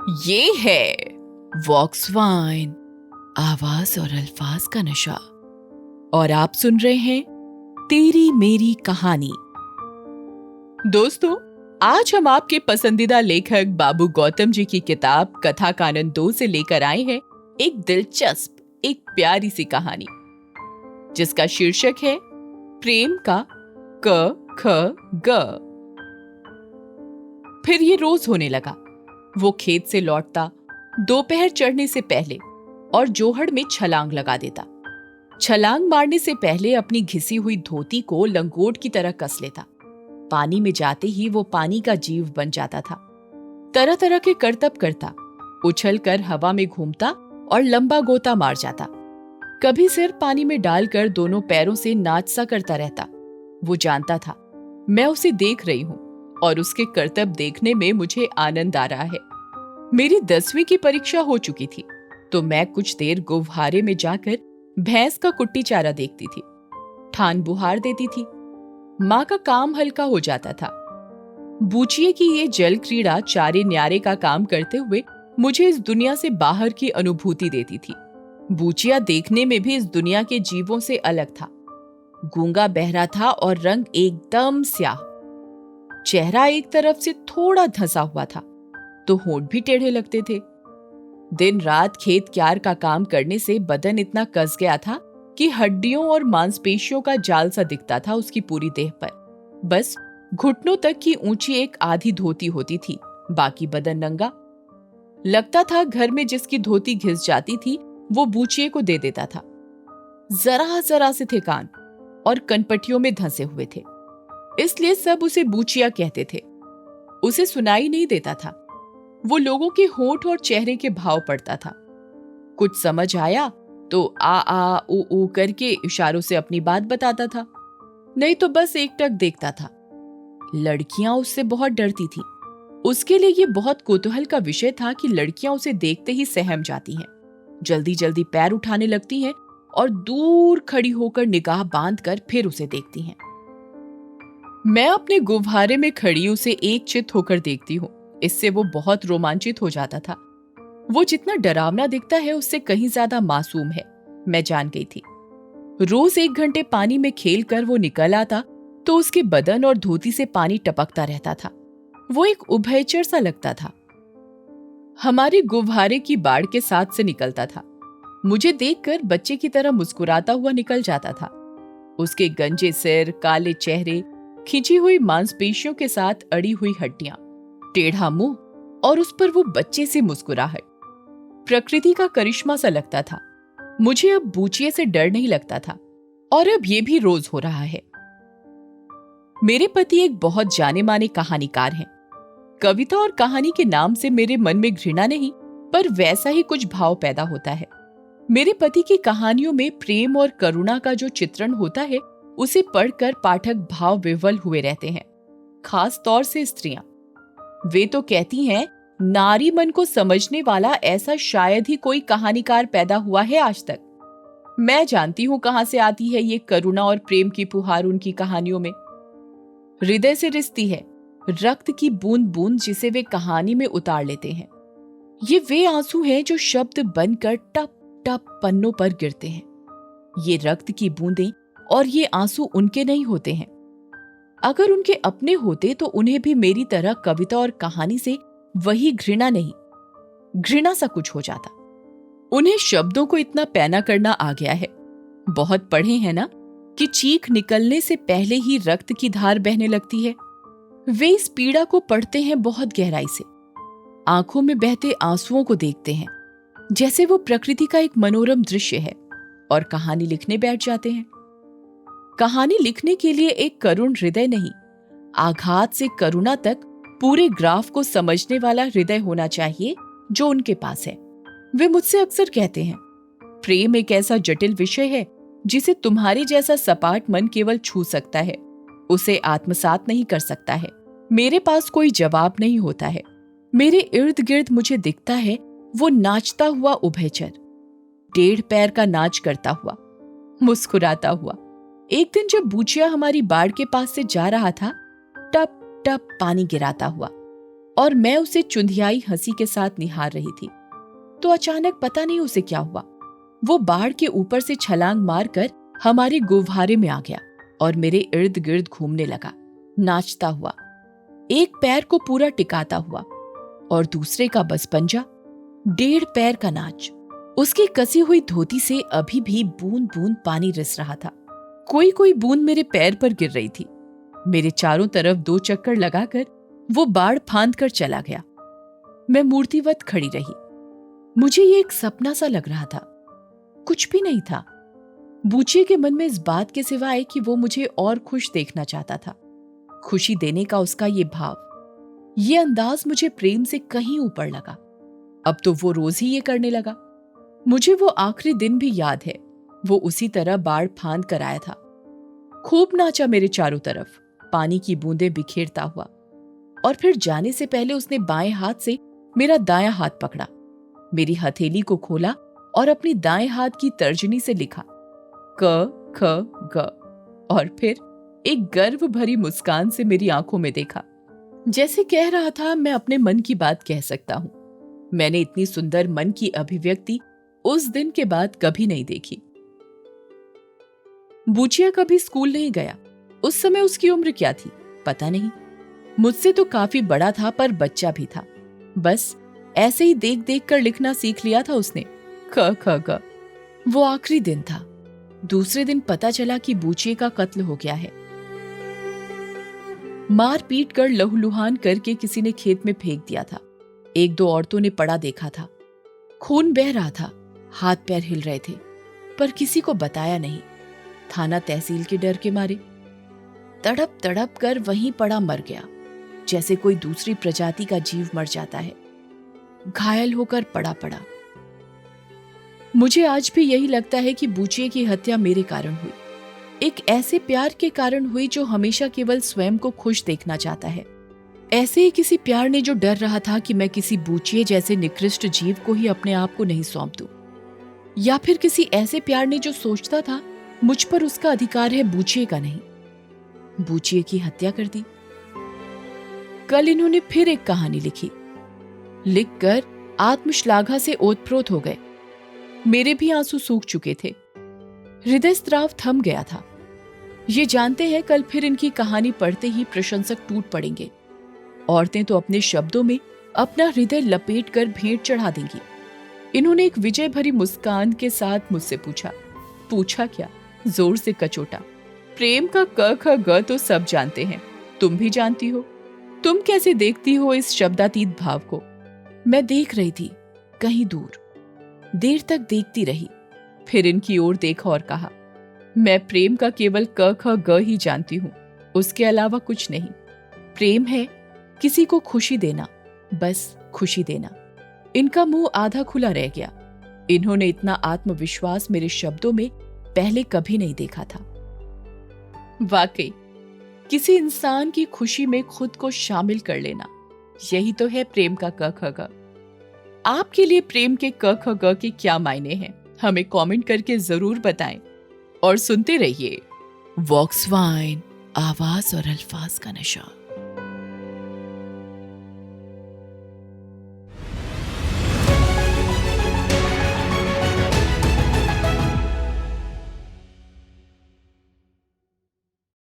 ये है वॉक्स वाइन, आवाज और अल्फाज का नशा। और आप सुन रहे हैं तेरी मेरी कहानी। दोस्तों, आज हम आपके पसंदीदा लेखक बाबू गौतम जी की किताब कथा कानन 2 से लेकर आए हैं एक दिलचस्प, एक प्यारी सी कहानी जिसका शीर्षक है प्रेम का क ख ग। फिर ये रोज होने लगा। वो खेत से लौटता दोपहर चढ़ने से पहले और जोहड़ में छलांग लगा देता। छलांग मारने से पहले अपनी घिसी हुई धोती को लंगोट की तरह कस लेता। पानी में जाते ही वो पानी का जीव बन जाता था। तरह तरह के करतब करता, उछल कर हवा में घूमता और लंबा गोता मार जाता। कभी सिर पानी में डालकर दोनों पैरों से नाच सा करता रहता। वो जानता था मैं उसे देख रही हूं और उसके करतब देखने में मुझे आनंद आ रहा है। मेरी 10वीं की परीक्षा हो चुकी थी तो मैं कुछ देर गुव्हारे में जाकर भैंस का कुट्टी चारा देखती थी, ठान बुहार देती थी। माँ का काम हल्का हो जाता था। बूचिए की ये जल क्रीड़ा चारे न्यारे का काम करते हुए मुझे इस दुनिया से बाहर की अनुभूति देती थी। बूचिया देखने में भी इस दुनिया के जीवों से अलग था। गूंगा बहरा था और रंग एकदम स्याह। चेहरा एक तरफ से थोड़ा धंसा हुआ था तो होंठ भी टेढ़े लगते थे। दिन रात खेत क्यार का काम करने से बदन इतना कस गया था कि हड्डियों और मांसपेशियों का जाल सा दिखता था उसकी पूरी देह पर। बस घुटनों तक की ऊंची एक आधी धोती होती थी, बाकी बदन नंगा। लगता था घर में जिसकी धोती घिस जाती थी वो बूचिए को दे देता था। जरा जरा से थे कान और कनपटियों में धंसे हुए थे, इसलिए सब उसे बूचिया कहते थे। उसे सुनाई नहीं देता था। वो लोगों के होंठ और चेहरे के भाव पढ़ता था। कुछ समझ आया तो आ ऊ ऊ करके इशारों से अपनी बात बताता था, नहीं तो बस एकटक देखता था। लड़कियां उससे बहुत डरती थी। उसके लिए ये बहुत कौतूहल का विषय था कि लड़कियां उसे देखते ही सहम जाती हैं, जल्दी जल्दी पैर उठाने लगती हैं और दूर खड़ी होकर निगाह बांधकर फिर उसे देखती हैं। मैं अपने गुव्हारे में खड़ी उसे एक चित्त होकर देखती हूँ। इससे वो बहुत रोमांचित हो जाता था। वो जितना डरावना दिखता है उससे कहीं ज्यादा मासूम है, मैं जान गई थी। रोज 1 घंटे पानी में खेल कर वो निकल आता तो उसके बदन और धोती से पानी टपकता रहता था। वो एक उभयचर सा लगता था। हमारे गुव्हारे की बाड़ के साथ से निकलता था। मुझे देखकर बच्चे की तरह मुस्कुराता हुआ निकल जाता था। उसके गंजे सिर, काले चेहरे, खिंची हुई मांसपेशियों के साथ अड़ी हुई हड्डियां, टेढ़ा मुंह और उस पर वो बच्चे से मुस्कुराहट प्रकृति का करिश्मा सा लगता था। मुझे अब बूचिए से डर नहीं लगता था और अब ये भी रोज हो रहा है। मेरे पति एक बहुत जाने माने कहानीकार हैं। कविता और कहानी के नाम से मेरे मन में घृणा नहीं पर वैसा ही कुछ भाव पैदा होता है। मेरे पति की कहानियों में प्रेम और करुणा का जो चित्रण होता है उसे पढ़कर पाठक भाव विह्वल हुए रहते हैं, खास तौर से स्त्रियां। वे तो कहती हैं नारी मन को समझने वाला ऐसा शायद ही कोई कहानीकार पैदा हुआ है आज तक। मैं जानती हूं कहां से आती है ये करुणा और प्रेम की फुहार उनकी कहानियों में। हृदय से रिसती है, रक्त की बूंद बूंद जिसे वे कहानी में उतार लेते हैं। ये वे आंसू हैं जो शब्द बनकर टप टप पन्नों पर गिरते हैं। ये रक्त की बूंदें और ये आंसू उनके नहीं होते हैं। अगर उनके अपने होते तो उन्हें भी मेरी तरह कविता और कहानी से वही घृणा नहीं, घृणा सा कुछ हो जाता। उन्हें शब्दों को इतना पैना करना आ गया है। बहुत पढ़े हैं ना कि चीख निकलने से पहले ही रक्त की धार बहने लगती है। वे इस पीड़ा को पढ़ते हैं बहुत गहराई से। आंखों में बहते आंसुओं को देखते हैं जैसे वो प्रकृति का एक मनोरम दृश्य है और कहानी लिखने बैठ जाते हैं। कहानी लिखने के लिए एक करुण हृदय नहीं, आघात से करुणा तक पूरे ग्राफ को समझने वाला हृदय होना चाहिए जो उनके पास है। वे मुझसे अक्सर कहते हैं प्रेम एक ऐसा जटिल विषय है जिसे तुम्हारे जैसा सपाट मन केवल छू सकता है, उसे आत्मसात नहीं कर सकता है। मेरे पास कोई जवाब नहीं होता है। मेरे इर्द गिर्द मुझे दिखता है वो नाचता हुआ उभयचर, 1.5 पैर का नाच करता हुआ, मुस्कुराता हुआ। एक दिन जब बूचिया हमारी बाड़ के पास से जा रहा था, टप टप पानी गिराता हुआ और मैं उसे चुंधियाई हंसी के साथ निहार रही थी। तो अचानक पता नहीं उसे क्या हुआ, वो बाढ़ के ऊपर से छलांग मारकर हमारे गुब्बारे में आ गया और मेरे इर्द गिर्द घूमने लगा, नाचता हुआ, एक पैर को पूरा टिकाता हुआ और दूसरे का बस पंजा, 1.5 पैर का नाच। उसकी कसी हुई धोती से अभी भी बूंद बूंद पानी रिस रहा था। कोई कोई बूंद मेरे पैर पर गिर रही थी। मेरे चारों तरफ 2 चक्कर लगाकर वो बाढ़ फांद कर चला गया। मैं मूर्तिवत खड़ी रही। मुझे ये एक सपना सा लग रहा था, कुछ भी नहीं था। बूचिए के मन में इस बात के सिवाय कि वो मुझे और खुश देखना चाहता था, खुशी देने का उसका ये भाव, ये अंदाज मुझे प्रेम से कहीं ऊपर लगा। अब तो वो रोज ही ये करने लगा। मुझे वो आखिरी दिन भी याद है। वो उसी तरह बाढ़ फांद कर आया था, खूब नाचा मेरे चारों तरफ, पानी की बूंदें बिखेरता हुआ, और फिर जाने से पहले उसने बाएं हाथ से मेरा दायां हाथ पकड़ा, मेरी हथेली को खोला और अपनी दाएं हाथ की तर्जनी से लिखा क ख ग, और फिर एक गर्व भरी मुस्कान से मेरी आंखों में देखा, जैसे कह रहा था मैं अपने मन की बात कह सकता हूं। मैंने इतनी सुंदर मन की अभिव्यक्ति उस दिन के बाद कभी नहीं देखी। बूचिया कभी स्कूल नहीं गया। उस समय उसकी उम्र क्या थी पता नहीं, मुझसे तो काफी बड़ा था पर बच्चा भी था। बस ऐसे ही देख देख कर लिखना सीख लिया था उसने, ख ख ग। वो आखिरी दिन था। दूसरे दिन पता चला कि बूचिए का कत्ल हो गया है। मार पीट कर लहूलुहान करके किसी ने खेत में फेंक दिया था। 1-2 औरतों ने पड़ा देखा था। खून बह रहा था, हाथ पैर हिल रहे थे, पर किसी को बताया नहीं, थाना तहसील के डर के मारे। तड़प तड़प कर वहीं पड़ा मर गया, जैसे कोई दूसरी प्रजाति का जीव मर जाता है, घायल होकर पड़ा पड़ा। मुझे आज भी यही लगता है कि बूचिए की हत्या मेरे कारण हुई, एक ऐसे प्यार के कारण हुई जो हमेशा केवल स्वयं को खुश देखना चाहता है। ऐसे ही किसी प्यार ने जो डर रहा था कि मैं किसी बूचिए जैसे निकृष्ट जीव को ही अपने आप को नहीं सौंप दूं, या फिर किसी ऐसे प्यार ने जो सोचता था मुझ पर उसका अधिकार है, बूचिए का नहीं। बूचिए की हत्या कर दी। कल इन्होंने फिर एक कहानी लिखी, लिखकर आत्मश्लाघा से ओतप्रोत हो गए। मेरे भी आंसू सूख चुके थे, हृदय स्त्राव थम गया था। ये जानते हैं कल फिर इनकी कहानी पढ़ते ही प्रशंसक टूट पड़ेंगे। औरतें तो अपने शब्दों में अपना हृदय लपेट कर भेंट चढ़ा देंगी। इन्होंने एक विजय भरी मुस्कान के साथ मुझसे पूछा क्या? जोर से कचोटा। प्रेम का क ख ग तो सब जानते हैं, तुम भी जानती हो। तुम कैसे देखती हो इस शब्दातीत भाव को? मैं देख रही थी, कहीं दूर। देर तक देखती रही, फिर इनकी ओर देखा और कहा, मैं प्रेम का केवल क ख ग ही जानती हूं, उसके अलावा कुछ नहीं। प्रेम है किसी को खुशी देना, बस खुशी देना। इनका मुंह आधा खुला रह गया। इन्होंने इतना आत्मविश्वास मेरे शब्दों में पहले कभी नहीं देखा था। वाकई किसी इंसान की खुशी में खुद को शामिल कर लेना, यही तो है प्रेम का क ख ग। आपके लिए प्रेम के क ख ग के क्या मायने हैं, हमें कमेंट करके जरूर बताएं और सुनते रहिए वॉक्स वाइन, आवाज और अल्फाज का नशा।